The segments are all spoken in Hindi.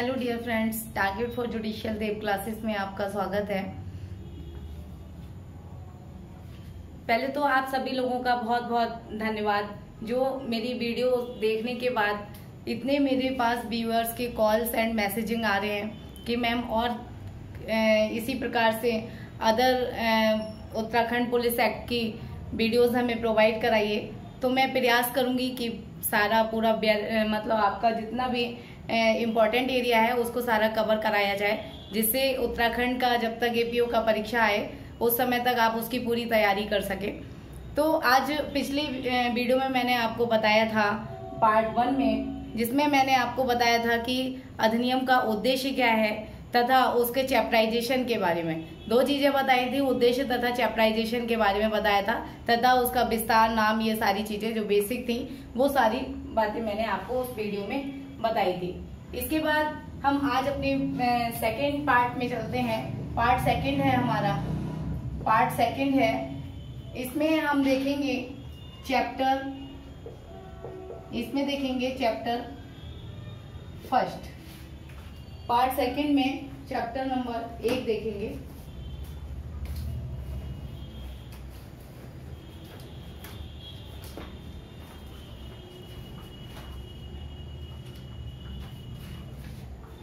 Hello dear friends, target for judicial Dev classes में आपका स्वागत है। पहले तो आप सभी लोगों का बहुत बहुत धन्यवाद जो मेरी वीडियो देखने के बाद इतने मेरे पास व्यूअर्स के कॉल्स एंड मैसेजिंग आ रहे हैं कि मैम और इसी प्रकार से अदर उत्तराखंड पुलिस एक्ट की वीडियोस हमें प्रोवाइड कराइए। तो मैं प्रयास करूंगी कि सारा पूरा मतलब आपका जितना भी इम्पोर्टेंट एरिया है उसको सारा कवर कराया जाए, जिससे उत्तराखंड का जब तक एपीओ का परीक्षा आए उस समय तक आप उसकी पूरी तैयारी कर सके। तो आज पिछली वीडियो में मैंने आपको बताया था पार्ट 1 में, जिसमें मैंने आपको बताया था कि अधिनियम का उद्देश्य क्या है तथा उसके चैप्टराइजेशन के बारे में। दो चीजें बताई थी, उद्देश्य तथा चैप्टराइजेशन के बारे में बताया था तथा उसका विस्तार, नाम, ये सारी चीजें जो बेसिक थी वो सारी बातें मैंने आपको उस वीडियो में बताई थी। इसके बाद हम आज अपने सेकेंड पार्ट में चलते हैं। पार्ट सेकेंड है हमारा, पार्ट सेकेंड है, इसमें हम देखेंगे चैप्टर, इसमें देखेंगे चैप्टर फर्स्ट। पार्ट सेकेंड में चैप्टर नंबर 1 देखेंगे।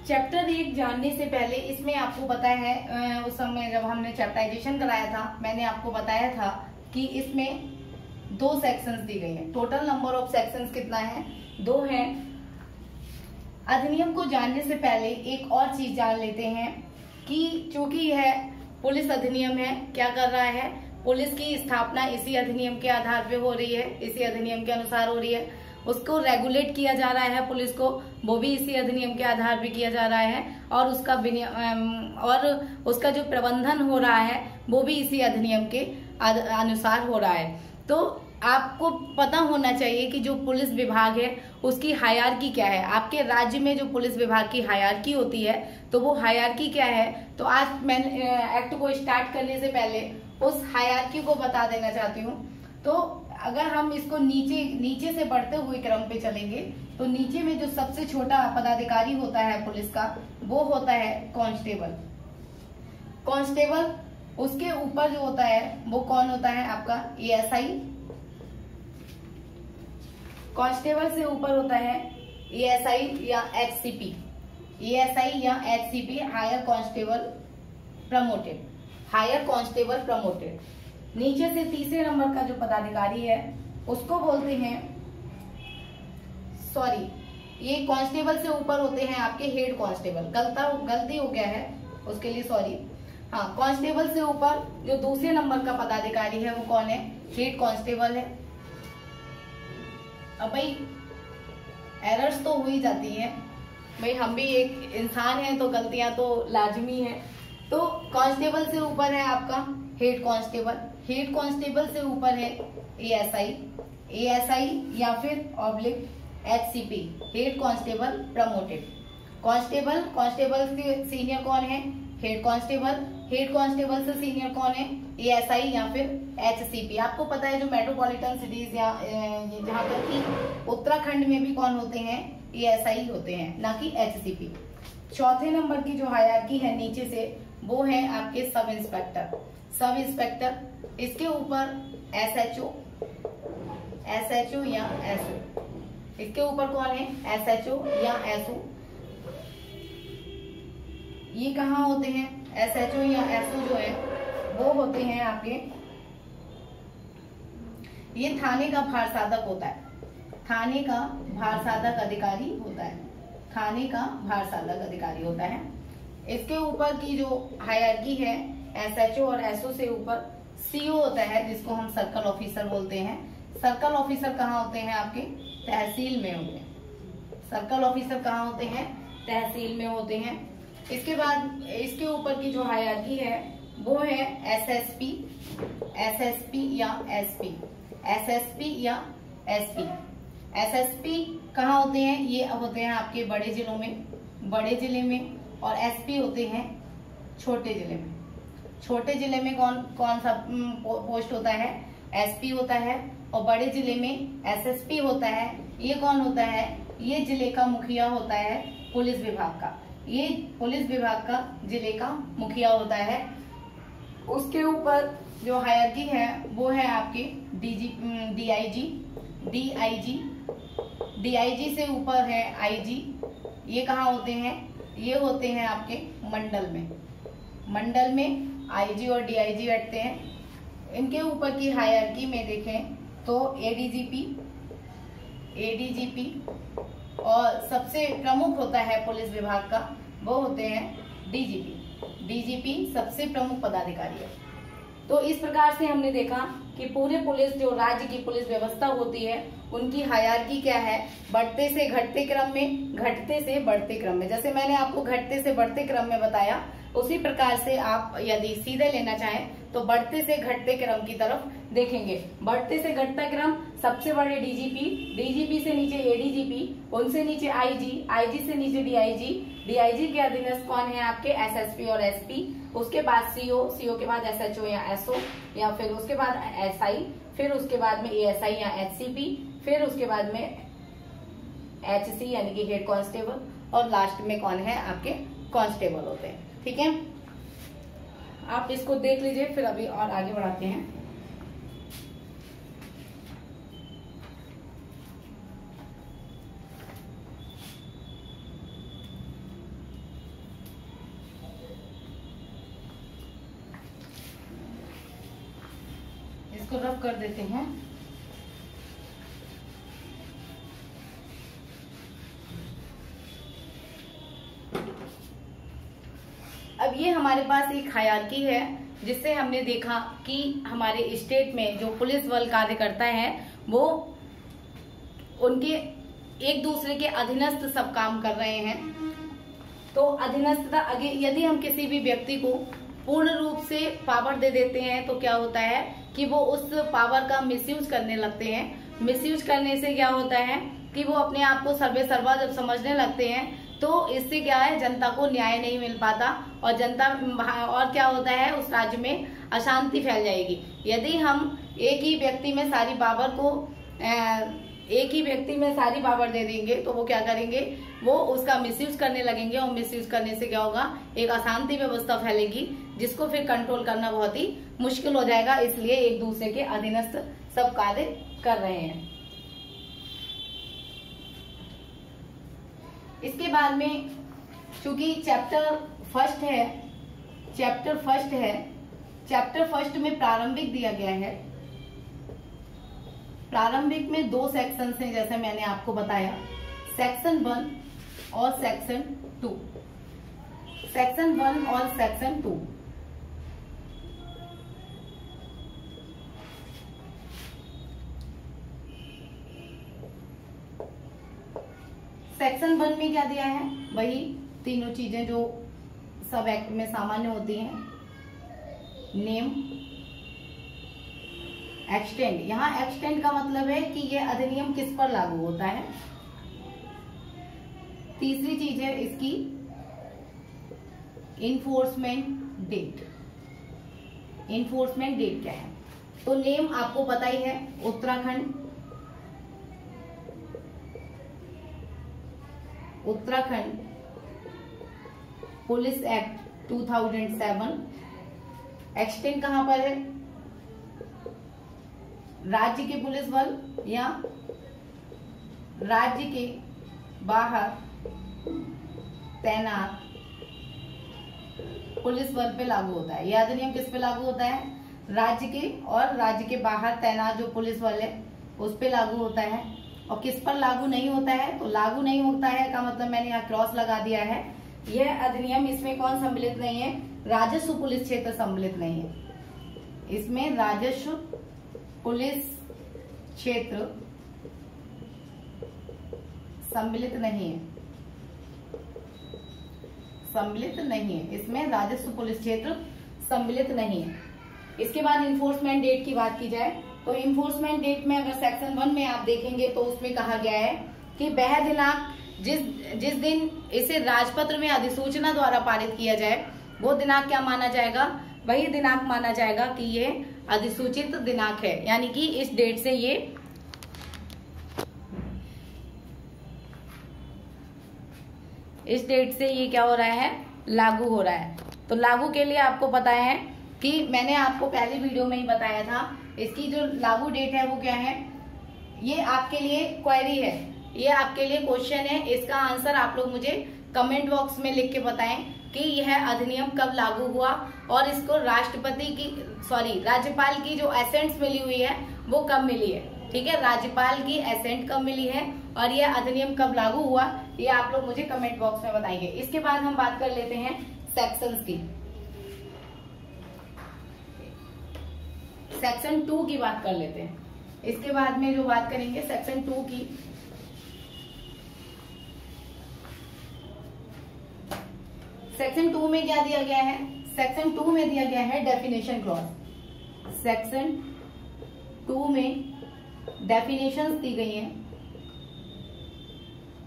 चैप्टर 1 जानने से पहले इसमें आपको पता है उस समय जब हमने चैप्टराइजेशन कराया था मैंने आपको बताया था कि इसमें 2 सेक्शंस दी गई हैं। टोटल नंबर ऑफ सेक्शंस कितना है? 2 हैं। अधिनियम को जानने से पहले एक और चीज जान लेते हैं कि चूंकि यह पुलिस अधिनियम है, क्या कर रहा है, पुलिस की स्थापना इसी अधिनियम के आधार पे हो रही है, इसी अधिनियम के अनुसार हो रही है। उसको रेगुलेट किया जा रहा है पुलिस को, वो भी इसी अधिनियम के आधार पे किया जा रहा है, और उसका जो प्रबंधन हो रहा है वो भी इसी अधिनियम के अनुसार हो रहा है। तो आपको पता होना चाहिए कि जो पुलिस विभाग है उसकी हायरार्की क्या है। आपके राज्य में जो पुलिस विभाग की हायरार्की होती है तो वो हायरार्की क्या है, तो आज मैं एक्ट को स्टार्ट करने से पहले उस हायरार्की को बता देना चाहती हूँ। तो अगर हम इसको नीचे से बढ़ते हुए क्रम पे चलेंगे तो नीचे में जो सबसे छोटा पदाधिकारी होता है पुलिस का वो होता है कांस्टेबल। कांस्टेबल, उसके ऊपर जो होता है वो कौन होता है? आपका एएसआई। कांस्टेबल से ऊपर होता है एएसआई या एचसीपी। एएसआई या HCP, higher constable promoted, higher constable promoted. नीचे से तीसरे नंबर का जो पदाधिकारी है उसको बोलते हैं, सॉरी, ये कांस्टेबल से ऊपर होते हैं आपके हेड कांस्टेबल। गलती हो गया है, उसके लिए सॉरी। हाँ, कांस्टेबल से ऊपर जो दूसरे नंबर का पदाधिकारी है वो कौन है? हेड कांस्टेबल है। अब भाई एरर्स तो हो ही जाती है, भाई हम भी एक इंसान हैं तो गलतियां तो लाजमी है। तो कांस्टेबल से ऊपर है आपका हेड कांस्टेबल, हेड कांस्टेबल से ऊपर है एएसआई, एएसआई या फिर oblique HCP, head constable promoted. Constable, constable से सीनियर कौन है? हेड कांस्टेबल, हेड कांस्टेबल से सीनियर कौन है? एएसआई या फिर एचसीपी। आपको पता है जो मेट्रोपॉलिटन सिटीज या जहां तक कि उत्तराखंड में भी कौन होते हैं? एएसआई होते हैं, ना कि एचसीपी। चौथे नंबर की जो हायरार्की है नीचे से वो है आपके सब इंस्पेक्टर। सब इंस्पेक्टर, इसके ऊपर एसएचओ, एसएचओ या एसओ। इसके ऊपर कौन है? एसएचओ या एसओ। ये कहाँ होते हैं? एसएचओ या एसओ जो है वो होते हैं आपके, ये थाने का भारसाधक होता है, थाने का भारसाधक अधिकारी होता है, थाने का भारसाधक अधिकारी होता है। इसके ऊपर की जो हायरार्की है एसएचओ और एसओ से ऊपर सीओ होता है, जिसको हम सर्कल ऑफिसर बोलते हैं। सर्कल ऑफिसर कहाँ होते हैं? आपके तहसील में होते हैं। सर्कल ऑफिसर कहाँ होते हैं? तहसील में होते हैं। इसके बाद इसके ऊपर की जो हायरार्की है वो है एसएसपी, एसएसपी या एसपी, एसएसपी या एसपी। एसएसपी कहाँ होते हैं? ये होते हैं आपके बड़े जिलों में, बड़े जिले में, और एसपी होते हैं छोटे जिले में। छोटे जिले में कौन सा पोस्ट होता है? एसपी होता है, और बड़े जिले में एसएसपी होता है। ये कौन होता है? ये जिले का मुखिया होता है पुलिस विभाग का, ये पुलिस विभाग का जिले का मुखिया होता है। उसके ऊपर जो हायरार्की है वो है आपके डीआईजी से ऊपर है आईजी। ये कहाँ होते हैं? ये होते हैं आपके मंडल में आईजी और डीआईजी बैठते हैं। इनके ऊपर की हायरार्की में देखें तो एडीजीपी और सबसे प्रमुख होता है पुलिस विभाग का, वो होते हैं डीजीपी सबसे प्रमुख पदाधिकारी है। तो इस प्रकार से हमने देखा कि पूरे पुलिस जो राज्य की पुलिस व्यवस्था होती है उनकी हायरार्की क्या है, बढ़ते से घटते क्रम में, घटते से बढ़ते क्रम में। जैसे मैंने आपको घटते से बढ़ते क्रम में बताया, उसी प्रकार से आप यदि सीधे लेना चाहें तो बढ़ते से घटते क्रम की तरफ देखेंगे। बढ़ते से घटता क्रम, सबसे बड़े डीजीपी से नीचे एडीजीपी, उनसे नीचे आईजी से नीचे डीआईजी के अधीनस्थ कौन है आपके? एसएसपी और एसपी। उसके बाद सीओ के बाद एसएचओ या एसओ, या फिर उसके बाद एसआई, फिर उसके बाद में एएसआई या एचसीपी, फिर उसके बाद में एचसी यानी कि हेड कांस्टेबल, और लास्ट में कौन है आपके? कांस्टेबल होते हैं। ठीक है, आप इसको देख लीजिए, फिर अभी और आगे बढ़ाते हैं। इसको रफ कर देते हैं। अब ये हमारे पास एक हायरार्की है, जिससे हमने देखा कि हमारे स्टेट में जो पुलिस बल कार्यकर्ता है वो उनके एक दूसरे के अधीनस्थ सब काम कर रहे हैं। तो अधीनस्थता, यदि हम किसी भी व्यक्ति को पूर्ण रूप से पावर दे देते हैं तो क्या होता है कि वो उस पावर का मिसयूज करने लगते हैं। मिसयूज करने से क्या होता है कि वो अपने आप को सर्वे सर्वा जब समझने लगते हैं तो इससे क्या है, जनता को न्याय नहीं मिल पाता और और क्या होता है, उस राज्य में अशांति फैल जाएगी। यदि हम एक ही व्यक्ति में सारी पावर दे देंगे तो वो क्या करेंगे, वो उसका मिसयूज करने लगेंगे, और मिसयूज करने से क्या होगा, एक अशांति व्यवस्था फैलेगी जिसको फिर कंट्रोल करना बहुत ही मुश्किल हो जाएगा। इसलिए एक दूसरे के अधीनस्थ सब कार्य कर रहे हैं। इसके बाद में चूंकि चैप्टर फर्स्ट में प्रारंभिक दिया गया है। प्रारंभिक में 2 सेक्शन हैं, जैसे मैंने आपको बताया, सेक्शन 1 और सेक्शन 2। सेक्शन 1 और सेक्शन 2। सेक्शन 1 में क्या दिया है, वही तीनों चीजें जो सब एक्ट में सामान्य होती हैं। Name, extend. यहाँ एक्सटेंड का मतलब है कि यह अधिनियम किस पर लागू होता है। तीसरी चीज है इसकी इन्फोर्समेंट डेट। इन्फोर्समेंट डेट क्या है? तो नेम आपको पता ही है, उत्तराखंड पुलिस एक्ट 2007। एक्सटेंड कहां पर है? राज्य के पुलिस बल या राज्य के बाहर तैनात पुलिस बल पे लागू होता है। यह अधिनियम किस पे लागू होता है? राज्य के और राज्य के बाहर तैनात जो पुलिस बल है उस पे लागू होता है। और किस पर लागू नहीं होता है? तो लागू नहीं होता है का मतलब मैंने यहाँ क्रॉस लगा दिया है। यह अधिनियम, इसमें कौन सम्मिलित नहीं है? राजस्व पुलिस क्षेत्र सम्मिलित नहीं है। इसमें राजस्व पुलिस क्षेत्र सम्मिलित नहीं है। इसमें राजस्व पुलिस क्षेत्र सम्मिलित नहीं है। इसके बाद इन्फोर्समेंट डेट की बात की जाए तो इन्फोर्समेंट डेट में अगर सेक्शन 1 में आप देखेंगे तो उसमें कहा गया है कि वह दिनांक जिस दिन इसे राजपत्र में अधिसूचना द्वारा पारित किया जाए वो दिनांक क्या माना जाएगा? वही दिनांक माना जाएगा कि ये अधिसूचित दिनांक है, यानी कि इस डेट से ये इस डेट से ये क्या हो रहा है, लागू हो रहा है। तो लागू के लिए आपको पता है कि मैंने आपको पहली वीडियो में ही बताया था, इसकी जो लागू डेट है वो क्या है, ये आपके लिए क्वेरी है, ये आपके लिए क्वेश्चन है। इसका आंसर आप लोग मुझे कमेंट बॉक्स में लिख के बताएं कि यह अधिनियम कब लागू हुआ और इसको राज्यपाल की जो एसेंट्स मिली हुई है वो कब मिली है। ठीक है, राज्यपाल की एसेंट कब मिली है और यह अधिनियम कब लागू हुआ, ये आप लोग मुझे कमेंट बॉक्स में बताएंगे। इसके बाद हम बात कर लेते हैं सेक्शंस की। सेक्शन 2 की बात कर लेते हैं। इसके बाद में जो बात करेंगे सेक्शन 2 की, सेक्शन 2 में क्या दिया गया है, सेक्शन 2 में दिया गया है डेफिनेशन क्लॉज। सेक्शन 2 में डेफिनेशंस दी गई हैं,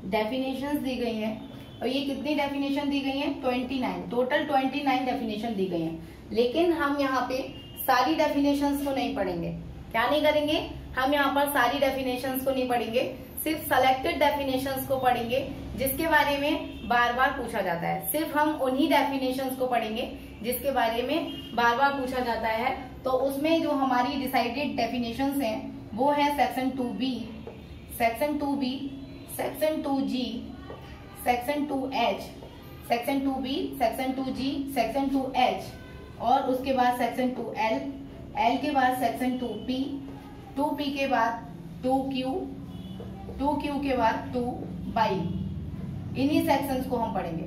डेफिनेशंस दी गई हैं। और ये कितनी डेफिनेशन दी गई हैं, 29, टोटल 29 डेफिनेशन दी गई हैं। लेकिन हम यहाँ पे सारी डेफिनेशंस को नहीं पढ़ेंगे। क्या नहीं करेंगे, हम यहाँ पर सारी डेफिनेशंस को नहीं पढ़ेंगे, सिर्फ सेलेक्टेड डेफिनेशंस को पढ़ेंगे जिसके बारे में बार बार पूछा जाता है। सिर्फ हम उन्हीं डेफिनेशंस को पढ़ेंगे जिसके बारे में बार बार पूछा जाता है। तो उसमें जो हमारी डिसाइडेड डेफिनेशंस हैं वो है section 2B, section 2B, section 2G, section 2H, section 2B, section 2G, section 2H और उसके बाद सेक्शन 2L, L के बाद सेक्शन 2P, 2P के बाद 2Q, 2Q के बाद 2Y। इन्हीं सेक्शंस को हम पढ़ेंगे,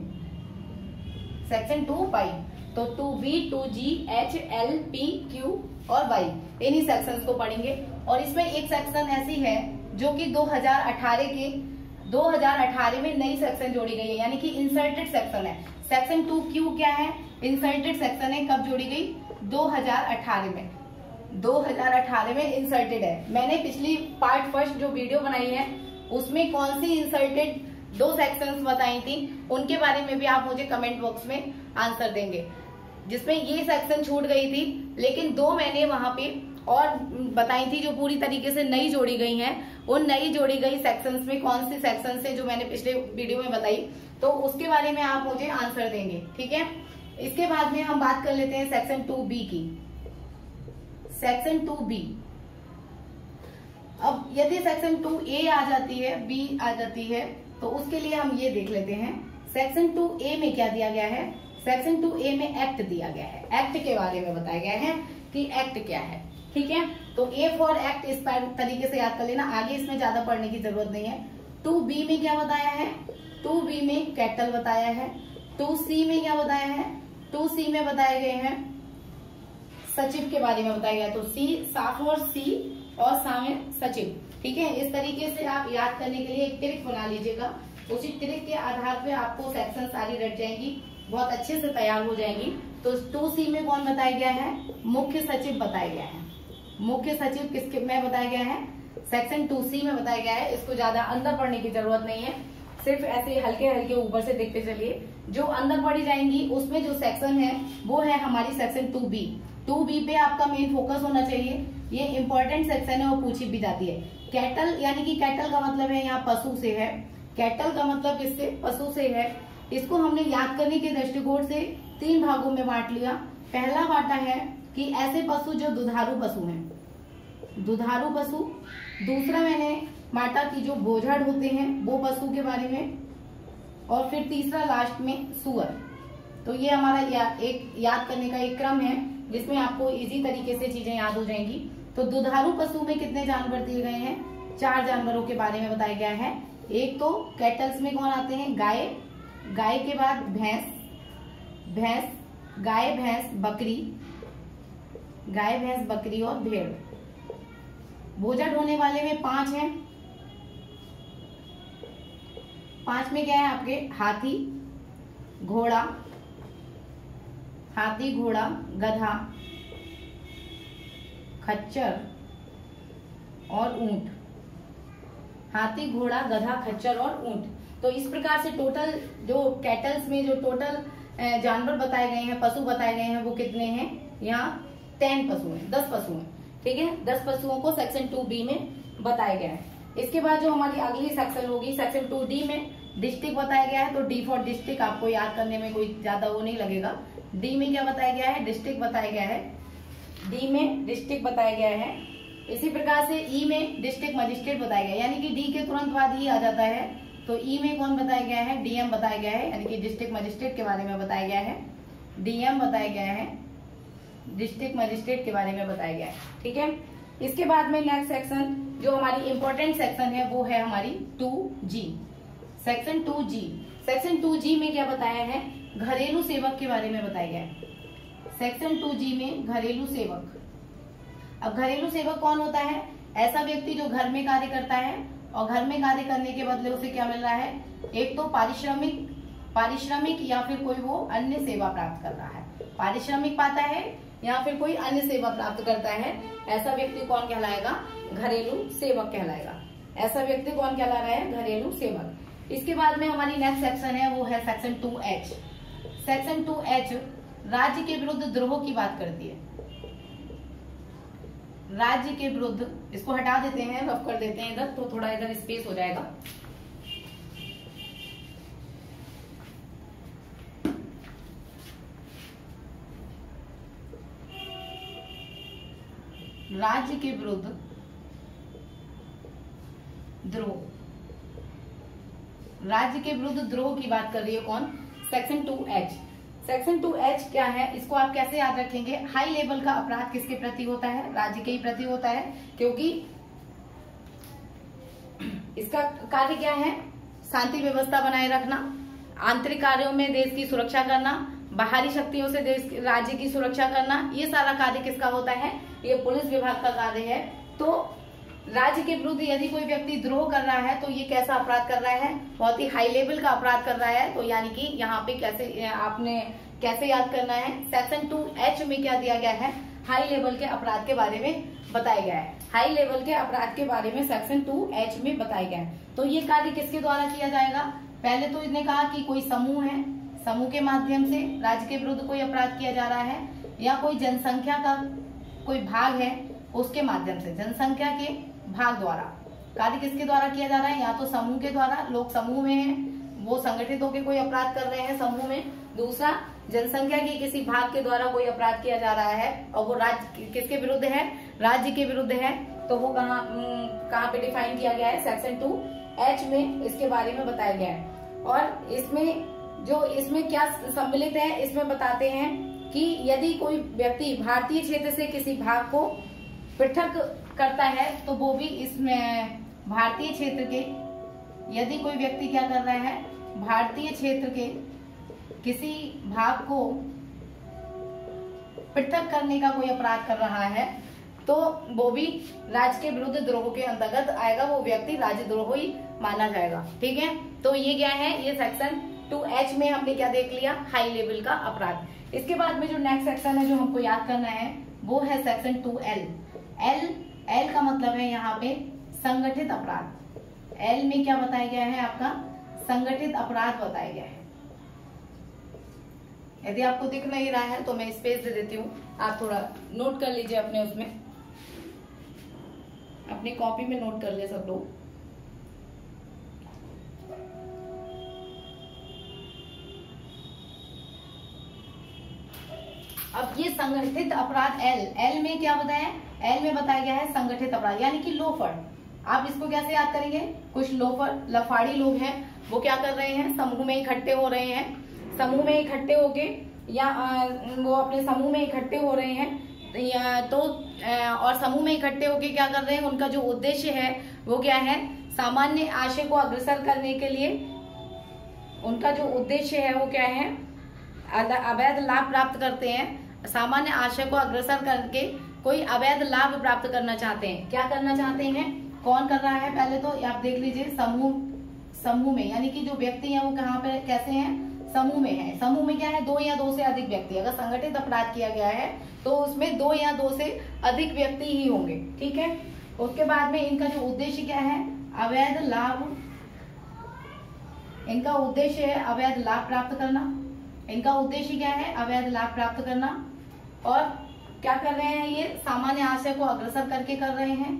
सेक्शन 2Y। तो 2B, 2G, H, L, P, Q और Y, इन्हीं सेक्शंस को पढ़ेंगे। और इसमें एक सेक्शन ऐसी है जो कि 2018 में नई सेक्शन जोड़ी गई है, यानी कि इंसर्टेड सेक्शन है। सेक्शन 2Q क्या है, इंसर्टेड सेक्शन है। कब जोड़ी गई, 2018 में, 2018 में इंसर्टेड है। मैंने पिछली पार्ट फर्स्ट जो वीडियो बनाई है उसमें कौन सी इंसर्टेड 2 सेक्शंस बताई थी, उनके बारे में भी आप मुझे कमेंट बॉक्स में आंसर देंगे, जिसमें ये सेक्शन छूट गई थी। लेकिन 2 मैंने वहां पे और बताई थी जो पूरी तरीके से नई जोड़ी गई हैं। उन नई जोड़ी गई सेक्शंस में कौन सी सेक्शंस है जो मैंने पिछले वीडियो में बताई, तो उसके बारे में आप मुझे आंसर देंगे। ठीक है, इसके बाद में हम बात कर लेते हैं सेक्शन 2B की। सेक्शन 2B, अब यदि सेक्शन 2A आ जाती है, B आ जाती है, तो उसके लिए हम ये देख लेते हैं सेक्शन 2A में क्या दिया गया है। सेक्शन 2A में एक्ट दिया गया है, एक्ट के बारे में बताया गया है कि एक्ट क्या है। ठीक है, तो A फॉर एक्ट इस तरीके से याद कर लेना, आगे इसमें ज्यादा पढ़ने की जरूरत नहीं है। 2B में क्या बताया है, 2B में कैटल बताया है। 2C में क्या बताया है, 2C में बताए गए हैं सचिव के बारे में बताया गया। तो C, साफ और C और सा में सचिव। ठीक है, इस तरीके से आप याद करने के लिए एक ट्रिक बना लीजिएगा, उसी ट्रिक के आधार पे आपको सेक्शन सारी रट जाएंगी, बहुत अच्छे से तैयार हो जाएंगी। तो 2C में कौन बताया गया है, मुख्य सचिव बताया गया है। मुख्य सचिव किसके में बताया गया है, सेक्शन 2C में बताया गया है। इसको ज्यादा अंदर पढ़ने की जरूरत नहीं है, सिर्फ ऐसे हल्के हल्के ऊपर से देखते चलिए। जो अंदर पढ़ी जाएंगी उसमें जो सेक्शन है वो है हमारी सेक्शन 2B। 2B पे आपका मेन फोकस होना चाहिए, ये इंपॉर्टेंट सेक्शन है और पूछी भी जाती है। कैटल, यानी कि कैटल का मतलब है यहाँ पशु से है, कैटल का मतलब किससे, पशु से है। इसको हमने याद करने के दृष्टिकोण से 3 भागों में बांट लिया। पहला बांटा है कि ऐसे पशु जो दुधारू पशु हैं, दुधारू पशु। दूसरा मैंने बांटा कि जो बोझड़ होते हैं वो पशु के बारे में, और फिर तीसरा लास्ट में सुअर। तो ये हमारा एक याद करने का एक क्रम है जिसमें आपको इजी तरीके से चीजें याद हो जाएंगी। तो दुधारू पशु में कितने जानवर दिए गए हैं, 4 जानवरों के बारे में बताया गया है। एक तो कैटल्स में कौन आते हैं, गाय, गाय के बाद भैंस, भैंस, गाय भैंस बकरी, गाय भैंस बकरी और भेड़। बोझड़ होने वाले में 5 हैं। 5 में क्या है आपके, हाथी, घोड़ा, हाथी, घोड़ा, गधा, खच्चर और ऊंट। हाथी, घोड़ा, गधा, खच्चर और ऊंट। तो इस प्रकार से टोटल जो कैटल्स में जो टोटल जानवर बताए गए हैं, पशु बताए गए हैं, वो कितने हैं, यहाँ 10 पशु हैं, 10 पशु हैं। ठीक है, 10 पशुओं को सेक्शन 2B में बताया गया है। इसके बाद जो हमारी अगली सेक्शन होगी सेक्शन 2D में, डिस्ट्रिक्ट बताया गया है, तो डी फॉर डिस्ट्रिक्ट, आपको याद करने में कोई ज्यादा वो नहीं लगेगा। डी में क्या बताया गया है, डिस्ट्रिक्ट बताया गया है, डी में डिस्ट्रिक्ट बताया गया है। इसी प्रकार से ई में डिस्ट्रिक्ट मजिस्ट्रेट बताया गया है, यानी कि डी के तुरंत बाद ई आ जाता है, तो ई में कौन बताया गया है, डीएम बताया गया है, यानी कि डिस्ट्रिक्ट मजिस्ट्रेट के बारे में बताया गया है, डीएम बताया गया है, डिस्ट्रिक्ट मजिस्ट्रेट के बारे में बताया गया है। ठीक है, इसके बाद में नेक्स्ट सेक्शन जो हमारी इंपॉर्टेंट सेक्शन है वो है हमारी 2G, section 2G। Section 2G में क्या बताया है, घरेलू सेवक के बारे में बताया गया है। सेक्शन 2G में घरेलू सेवक। अब घरेलू सेवक कौन होता है, ऐसा व्यक्ति जो घर में कार्य करता है और घर में कार्य करने के बदले उसे क्या मिल रहा है, एक तो पारिश्रमिक या फिर कोई वो अन्य सेवा प्राप्त कर रहा है, पारिश्रमिक पाता है या फिर कोई अन्य सेवा प्राप्त करता है, ऐसा व्यक्ति कौन कहलाएगा, घरेलू सेवक कहलाएगा। ऐसा व्यक्ति कौन कहला रहा है, घरेलू सेवक। इसके बाद में हमारी नेक्स्ट सेक्शन है वो है सेक्शन 2H। सेक्शन 2H राज्य के विरुद्ध द्रोह की बात करती है। राज्य के विरुद्ध, इसको हटा देते हैं, रफ कर देते हैं इधर, तो थोड़ा इधर स्पेस हो जाएगा। राज्य के विरुद्ध द्रोह, राज्य के विरुद्ध द्रोह की बात कर रही है कौन, सेक्शन 2H। सेक्शन 2H क्या है, इसको आप कैसे याद रखेंगे, हाई लेवल का अपराध किसके प्रति होता है, राज्य के ही प्रति होता है, क्योंकि इसका कार्य क्या है, शांति व्यवस्था बनाए रखना, आंतरिक कार्यों में देश की सुरक्षा करना, बाहरी शक्तियों से देश राज्य की सुरक्षा करना, ये सारा कार्य किसका होता है, ये पुलिस विभाग का कार्य है। तो राज्य के विरुद्ध यदि कोई व्यक्ति द्रोह कर रहा है तो ये कैसा अपराध कर रहा है, बहुत ही हाई लेवल का अपराध कर रहा है। तो यानी कि यहाँ पे कैसे आपने कैसे याद करना है, सेक्शन 2H में क्या दिया गया है, हाई लेवल के अपराध के बारे में बताया गया है। हाई लेवल के अपराध के बारे में सेक्शन 2H में बताया गया है। तो ये कार्य किसके द्वारा किया जाएगा, पहले तो इसने कहा कि कोई समूह है, समूह के माध्यम से राज्य के विरुद्ध कोई अपराध किया जा रहा है, या कोई जनसंख्या का कोई भाग है उसके माध्यम से, जनसंख्या के भाग द्वारा कार्य किसके द्वारा किया जा रहा है, या तो समूह के द्वारा, लोग समूह में हैं वो संगठित होकर कोई अपराध कर रहे हैं समूह में, दूसरा जनसंख्या के किसी भाग के द्वारा कोई अपराध किया जा रहा है और वो राज्य किसके विरुद्ध है, राज्य के विरुद्ध है। तो वो कहाँ पे डिफाइन किया गया है, सेक्शन 2H में इसके बारे में बताया गया है। और इसमें क्या सम्मिलित है, इसमें बताते हैं कि यदि कोई व्यक्ति भारतीय क्षेत्र से किसी भाग को पृथक करता है तो वो भी इसमें भारतीय क्षेत्र के, यदि कोई व्यक्ति क्या कर रहा है, भारतीय क्षेत्र के किसी भाग को पृथक करने का कोई अपराध कर रहा है तो वो भी राज्य के विरुद्ध द्रोह के अंतर्गत आएगा, वो व्यक्ति राज्यद्रोही माना जाएगा। ठीक है, तो ये क्या है, ये सेक्शन 2H में हमने क्या देख लिया, हाई लेवल का अपराध। इसके बाद में जो नेक्स्ट सेक्शन है जो हमको याद करना है वो है सेक्शन 2L। L का मतलब है यहाँ पे संगठित अपराध। L में क्या बताया गया है, आपका संगठित अपराध बताया गया है। यदि आपको दिख नहीं रहा है तो मैं स्पेस दे देती हूँ, आप थोड़ा नोट कर लीजिए अपने उसमें, अपनी कॉपी में नोट कर ले सब लोग। अब ये संगठित अपराध L में क्या बताया, L में बताया गया है संगठित अपराध, यानी कि लोफर। आप इसको कैसे याद करेंगे, कुछ लोफर लफाड़ी लोग हैं वो क्या कर रहे हैं, समूह में इकट्ठे हो रहे हैं, समूह में इकट्ठे होके या वो अपने समूह में इकट्ठे हो रहे हैं या तो और समूह में इकट्ठे होके क्या कर रहे हैं, उनका जो उद्देश्य है वो क्या है, सामान्य आशय को अग्रसर करने के लिए उनका जो उद्देश्य है वो क्या है, अवैध लाभ प्राप्त करते हैं, सामान्य आशय को अग्रसर करके कोई अवैध लाभ प्राप्त करना चाहते हैं। क्या करना चाहते हैं, कौन कर रहा है, पहले तो आप देख लीजिए समूह में, यानी कि जो व्यक्ति हैं वो कहाँ पे कैसे हैं, समूह में है। समूह में क्या है, 2 या 2 से अधिक व्यक्ति। अगर संगठित अपराध किया गया है तो उसमें 2 या 2 से अधिक व्यक्ति ही होंगे। ठीक है, उसके बाद में इनका जो उद्देश्य क्या है, अवैध लाभ, इनका उद्देश्य है अवैध लाभ प्राप्त करना। इनका उद्देश्य क्या है, अवैध लाभ प्राप्त करना। और क्या कर रहे हैं, ये सामान्य आशय को अग्रसर करके कर रहे हैं,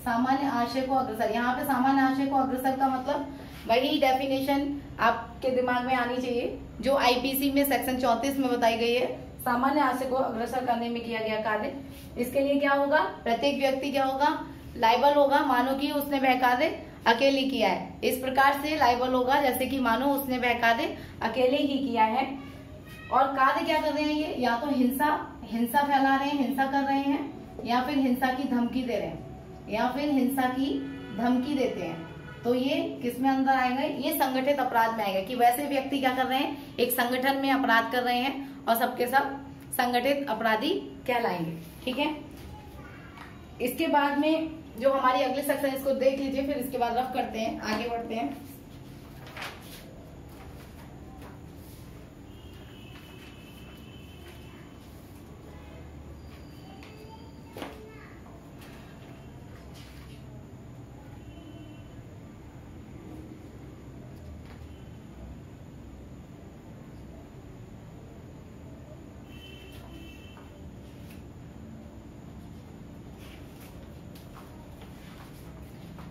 सामान्य आशय को अग्रसर। यहाँ पे सामान्य आशय को अग्रसर का मतलब वही डेफिनेशन आपके दिमाग में आनी चाहिए जो आईपीसी में सेक्शन 34 में बताई गई है। सामान्य आशय को अग्रसर करने में किया गया कार्य, इसके लिए क्या होगा, प्रत्येक व्यक्ति क्या होगा, लायबल होगा मानो कि उसने वह कार्य अकेले किया है। इस प्रकार से लायबल होगा जैसे कि मानो उसने वह कार्य अकेले ही किया है। और कार्य क्या कर रहे हैं ये, या तो हिंसा फैला रहे हैं, हिंसा कर रहे हैं, या फिर हिंसा की धमकी दे रहे हैं, या फिर हिंसा की धमकी देते हैं। तो ये किसमें अंदर आएगा, ये संगठित अपराध में आएगा कि वैसे व्यक्ति क्या कर रहे हैं, एक संगठन में अपराध कर रहे हैं और सबके सब संगठित अपराधी कहलाएंगे। ठीक है, इसके बाद में जो हमारी अगले सेक्शन, इसको देख लीजिए, फिर इसके बाद रफ करते हैं, आगे बढ़ते हैं।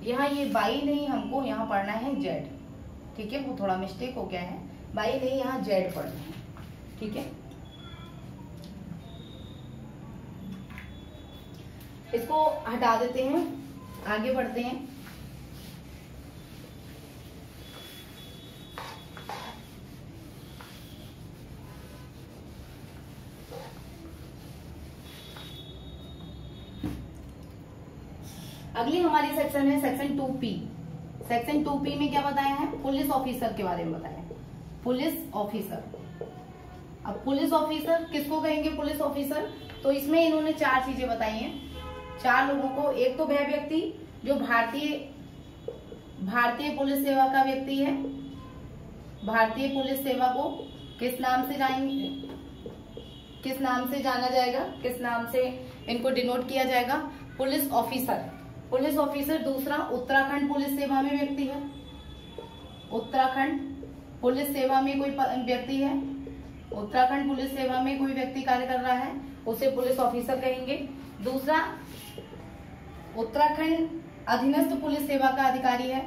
यहाँ ये बाई नहीं, हमको यहाँ पढ़ना है जेड। ठीक है, वो थोड़ा मिस्टेक हो गया है, बाई नहीं यहाँ जेड पढ़ना है। ठीक है, इसको हटा देते हैं, आगे बढ़ते हैं। अगली हमारी सेक्शन है सेक्शन 2P। सेक्शन 2P में क्या बताया है, पुलिस ऑफिसर के बारे में बताया है। पुलिस ऑफिसर, अब पुलिस ऑफिसर किसको कहेंगे पुलिस ऑफिसर, तो इसमें इन्होंने 4 चीजें बताई हैं, 4 लोगों को। एक तो वह व्यक्ति जो भारतीय पुलिस सेवा का व्यक्ति है। भारतीय पुलिस सेवा को किस नाम से जाना जाएगा, किस नाम से इनको डिनोट किया जाएगा, पुलिस ऑफिसर। Police officer. दूसरा, उत्तराखंड पुलिस सेवा में व्यक्ति है, उत्तराखंड पुलिस सेवा में कोई व्यक्ति है, उत्तराखंड पुलिस सेवा में कोई व्यक्ति कार्य कर रहा है, उसे पुलिस ऑफिसर कहेंगे। दूसरा, उत्तराखंड अधीनस्थ पुलिस सेवा का अधिकारी है,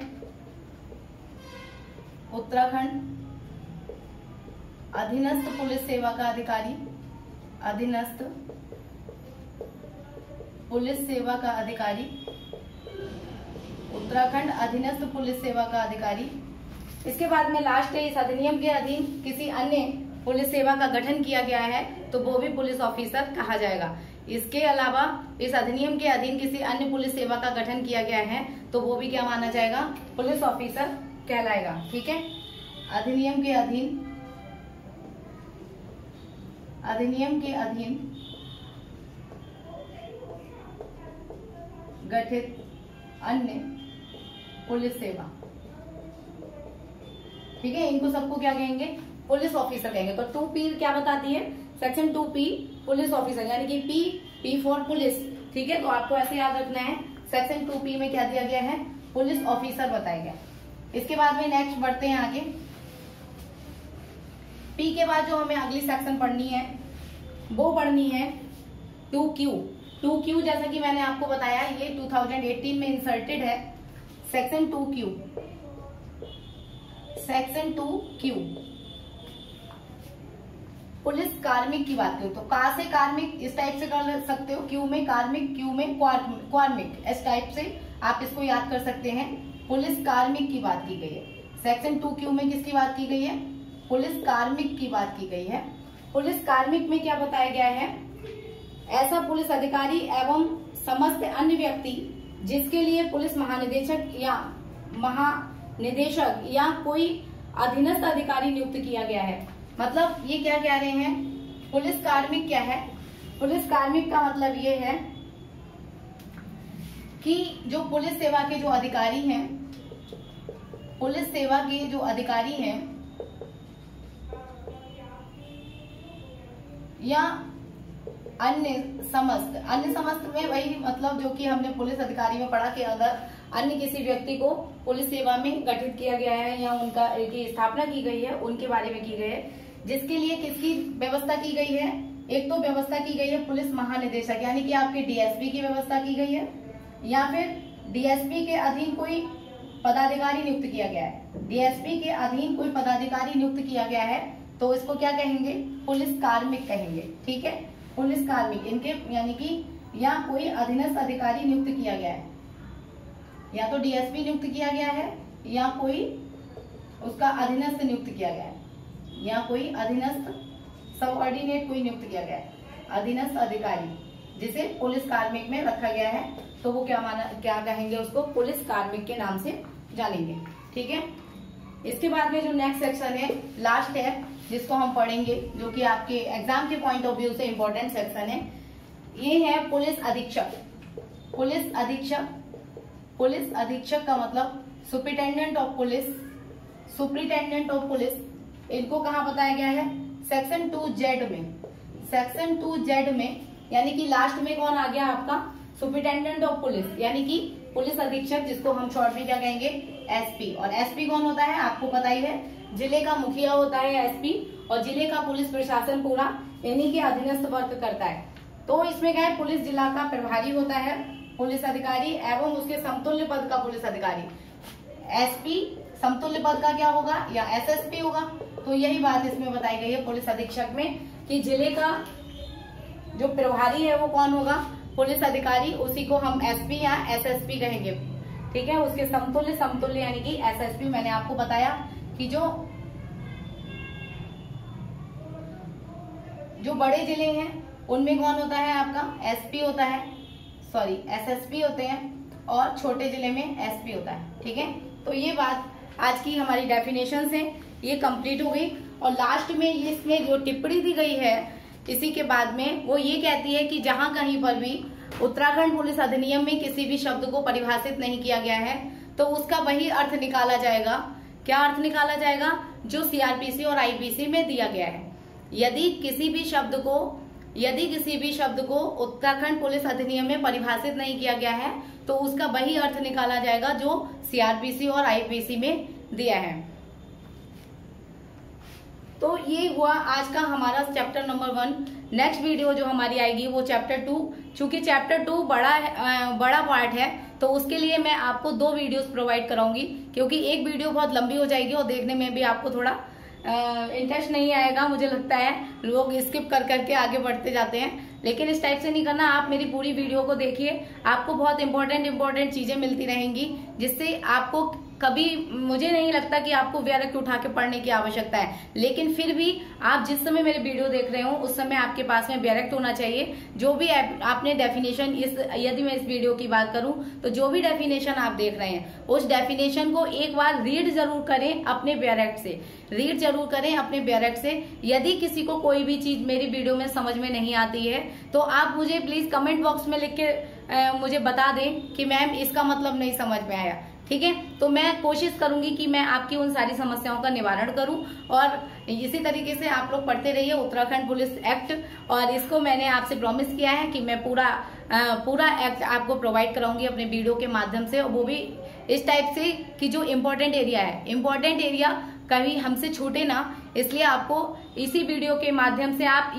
उत्तराखंड अधीनस्थ पुलिस सेवा का अधिकारी, अधीनस्थ पुलिस सेवा का अधिकारी, उत्तराखंड अधीनस्थ पुलिस सेवा का अधिकारी। इसके बाद में लास्ट है, इस अधिनियम के अधीन किसी अन्य पुलिस सेवा का गठन किया गया है तो वो भी पुलिस ऑफिसर कहा जाएगा। इसके अलावा इस अधिनियम के अधीन किसी अन्य पुलिस सेवा का गठन किया गया है तो वो भी क्या माना जाएगा, पुलिस ऑफिसर कहलाएगा। ठीक है, अधिनियम के अधीन गठित अन्य पुलिस सेवा। ठीक है, इनको सबको क्या कहेंगे, पुलिस ऑफिसर कहेंगे। तो 2P क्या बताती है, सेक्शन 2P पुलिस ऑफिसर, यानी कि P फॉर पुलिस। ठीक है, तो आपको ऐसे याद रखना है, सेक्शन 2P में क्या दिया गया है, पुलिस ऑफिसर बताया गया। इसके बाद में नेक्स्ट बढ़ते हैं आगे। P के बाद जो हमें अगली सेक्शन पढ़नी है वो पढ़नी है 2Q। 2Q जैसा कि मैंने आपको बताया ये 2018 में इंसर्टेड है। Section 2Q, section 2Q police कार्मिक की बात करें तो का से कार्मिक इस टाइप से कर सकते हो, क्यू में कार्मिक, क्यू में क्वार्मिक, इस टाइप से आप इसको याद कर सकते हैं। पुलिस कार्मिक की बात की गई है। सेक्शन 2Q में किसकी बात की गई है, पुलिस कार्मिक की बात की गई है। पुलिस कार्मिक में क्या बताया गया है, ऐसा पुलिस अधिकारी एवं समस्त अन्य व्यक्ति जिसके लिए पुलिस महानिदेशक या कोई अधीनस्थ अधिकारी नियुक्त किया गया है। मतलब ये क्या कह रहे हैं, पुलिस कार्मिक क्या है, पुलिस कार्मिक का मतलब ये है कि जो पुलिस सेवा के जो अधिकारी हैं, पुलिस सेवा के जो अधिकारी हैं या अन्य समस्त में वही मतलब जो कि हमने पुलिस अधिकारी में पढ़ा कि अगर अन्य किसी व्यक्ति को पुलिस सेवा में गठित किया गया है या उनका की स्थापना की गई है, उनके बारे में की गई है, जिसके लिए किसकी व्यवस्था की गई है, एक तो व्यवस्था की गई है पुलिस महानिदेशक यानी कि आपके डीएसपी की व्यवस्था की गई है, या फिर डीएसपी के अधीन कोई पदाधिकारी नियुक्त किया गया है, डीएसपी के अधीन कोई पदाधिकारी नियुक्त किया गया है तो इसको क्या कहेंगे, पुलिस कार्मिक कहेंगे। ठीक है, पुलिस कार्मिक इनके यानी कि या कोई अधीनस्थ अधिकारी नियुक्त किया गया है, या तो डीएसपी नियुक्त किया गया है या कोई उसका अधीनस्थ नियुक्त किया गया है, या कोई अधीनस्थ सबऑर्डिनेट कोई नियुक्त किया गया है, अधीनस्थ अधिकारी जिसे पुलिस कार्मिक में रखा गया है तो वो क्या कहेंगे, उसको पुलिस कार्मिक के नाम से जानेंगे। ठीक है, इसके बाद में जो नेक्स्ट सेक्शन है, लास्ट है, जिसको हम पढ़ेंगे, जो कि आपके एग्जाम के पॉइंट ऑफ व्यू से इम्पोर्टेंट सेक्शन है, ये है पुलिस अधीक्षक। पुलिस अधीक्षक, पुलिस अधीक्षक का मतलब superintendent of police, superintendent of police, इनको कहाँ बताया गया है, सेक्शन 2Z में। सेक्शन 2Z में यानी कि लास्ट में कौन आ गया आपका, सुपरिटेंडेंट ऑफ पुलिस, यानी कि पुलिस अधीक्षक, जिसको हम शॉर्ट में क्या कहेंगे, एसपी। और एसपी कौन होता है, आपको पता ही है, जिले का मुखिया होता है एसपी, और जिले का पुलिस प्रशासन पूरा इन्हीं के अधीनस्थ वर्क करता है। तो इसमें क्या है, पुलिस जिला का प्रभारी होता है पुलिस अधिकारी एवं उसके समतुल्य पद का पुलिस अधिकारी। एसपी समतुल्य पद का क्या होगा, या एसएसपी होगा। तो यही बात इसमें बताई गई है पुलिस अधीक्षक में, कि जिले का जो प्रभारी है वो कौन होगा, पुलिस अधिकारी, उसी को हम एसपी या एसएसपी कहेंगे। ठीक है, उसके समतुल्य यानी कि एसएसपी। मैंने आपको बताया कि जो बड़े जिले हैं उनमें कौन होता है आपका, एसपी होता है, सॉरी एसएसपी होते हैं, और छोटे जिले में एसपी होता है। ठीक है, तो ये बात आज की हमारी डेफिनेशंस है, ये कंप्लीट हो गई। और लास्ट में इसमें जो टिप्पणी दी गई है इसी के बाद में, वो ये कहती है कि जहां कहीं पर भी उत्तराखंड पुलिस अधिनियम में किसी भी शब्द को परिभाषित नहीं किया गया है तो उसका वही अर्थ निकाला जाएगा। क्या अर्थ निकाला जाएगा, जो सीआरपीसी और आईपीसी में दिया गया है। यदि किसी भी शब्द को उत्तराखंड पुलिस अधिनियम में परिभाषित नहीं किया गया है तो उसका वही अर्थ निकाला जाएगा जो सीआरपीसी और आईपीसी में दिया है। तो ये हुआ आज का हमारा चैप्टर नंबर 1। नेक्स्ट वीडियो जो हमारी आएगी वो चैप्टर 2। चूंकि चैप्टर 2 बड़ा पार्ट है तो उसके लिए मैं आपको 2 वीडियोस प्रोवाइड कराऊंगी, क्योंकि एक वीडियो बहुत लंबी हो जाएगी और देखने में भी आपको थोड़ा इंटरेस्ट नहीं आएगा। मुझे लगता है लोग स्किप कर करके आगे बढ़ते जाते हैं, लेकिन इस टाइप से नहीं करना। आप मेरी पूरी वीडियो को देखिए, आपको बहुत इंपॉर्टेंट चीजें मिलती रहेंगी, जिससे आपको कभी, मुझे नहीं लगता कि आपको डायरेक्ट उठा के पढ़ने की आवश्यकता है, लेकिन फिर भी आप जिस समय मेरे वीडियो देख रहे हो उस समय आपके पास में डायरेक्ट होना चाहिए। जो भी आपने डेफिनेशन, यदि मैं इस वीडियो की बात करूं तो जो भी डेफिनेशन आप देख रहे हैं उस डेफिनेशन को एक बार रीड जरूर करें अपने डायरेक्ट से, रीड जरूर करें अपने डायरेक्ट से। यदि किसी को कोई भी चीज मेरी वीडियो में समझ में नहीं आती है तो आप मुझे प्लीज कमेंट बॉक्स में लिख के मुझे बता दें कि मैम इसका मतलब नहीं समझ में आया। ठीक है, तो मैं कोशिश करूंगी कि मैं आपकी उन सारी समस्याओं का निवारण करूं। और इसी तरीके से आप लोग पढ़ते रहिए उत्तराखंड पुलिस एक्ट, और इसको मैंने आपसे प्रॉमिस किया है कि मैं पूरा एक्ट आपको प्रोवाइड कराऊंगी अपने वीडियो के माध्यम से, और वो भी इस टाइप से कि जो इम्पोर्टेंट एरिया है, इम्पोर्टेंट एरिया कभी हमसे छूटे ना, इसलिए आपको इसी वीडियो के माध्यम से आप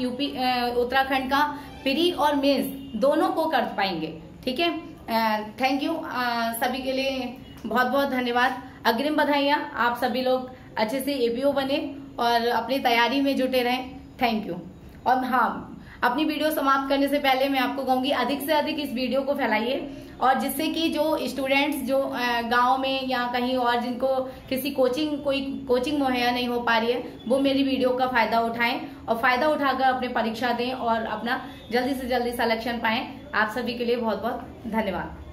उत्तराखंड का प्री और मेंस दोनों को कर पाएंगे। ठीक है, थैंक यू सभी के लिए बहुत बहुत धन्यवाद। अग्रिम बधाइयाँ, आप सभी लोग अच्छे से एपीओ बने और अपनी तैयारी में जुटे रहें। Thank you. और हाँ, अपनी वीडियो समाप्त करने से पहले मैं आपको कहूंगी अधिक से अधिक इस वीडियो को फैलाइए, और जिससे कि जो स्टूडेंट्स जो गांव में या कहीं और जिनको कोई कोचिंग मुहैया नहीं हो पा रही है वो मेरी वीडियो का फायदा उठाएं, और फायदा उठाकर अपने परीक्षा दें और अपना जल्दी से जल्दी सिलेक्शन पाएं। आप सभी के लिए बहुत बहुत धन्यवाद।